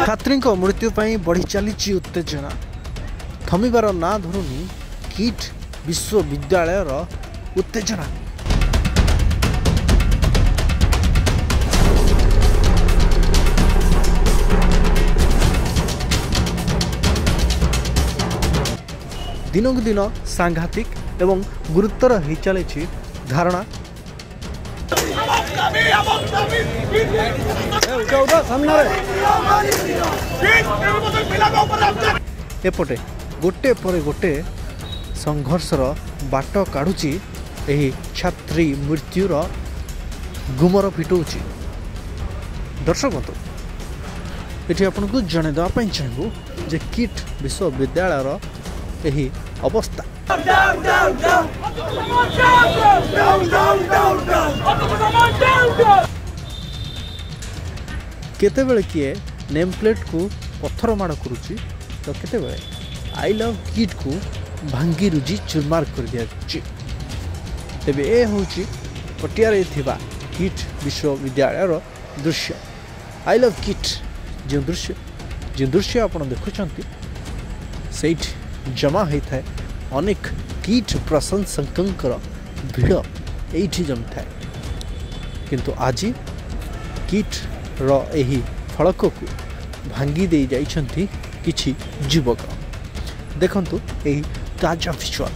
छात्री मृत्यु बढ़ी चली उत्तेजना थमिबार ना धरुनी किट विश्वविद्यालय उत्तेजना। दिनक दिन सांघातिक एवं गुरुतर हो चली धारणा एपटे गोटे पर गोटे संघर्षर बाट काढ़ुची एही छात्री मृत्युर गुमर फिटौची। दर्शक बंधु ये आपको जनईदेवाई चाहूँ जे किट विश्वविद्यालय यही अवस्था केतेबेले किए नेम प्लेट को पत्थर माड़ करुच्ची तो केतेबेले आई लव किट को भांगी रुजी चुरमार कर दिया। तेबे ए होची पटियारे थिबा किट विश्वविद्यालय दृश्य। आई लव किट जो दृश्य आप देखुंत से जमा होता है अनेक किट प्रशंसकर भिड़ ये जमी थाए किंतु आज किट रही फलक को भांगी दे जाइछंती किछि युवक। देखंतु एही ताजा विजुअल।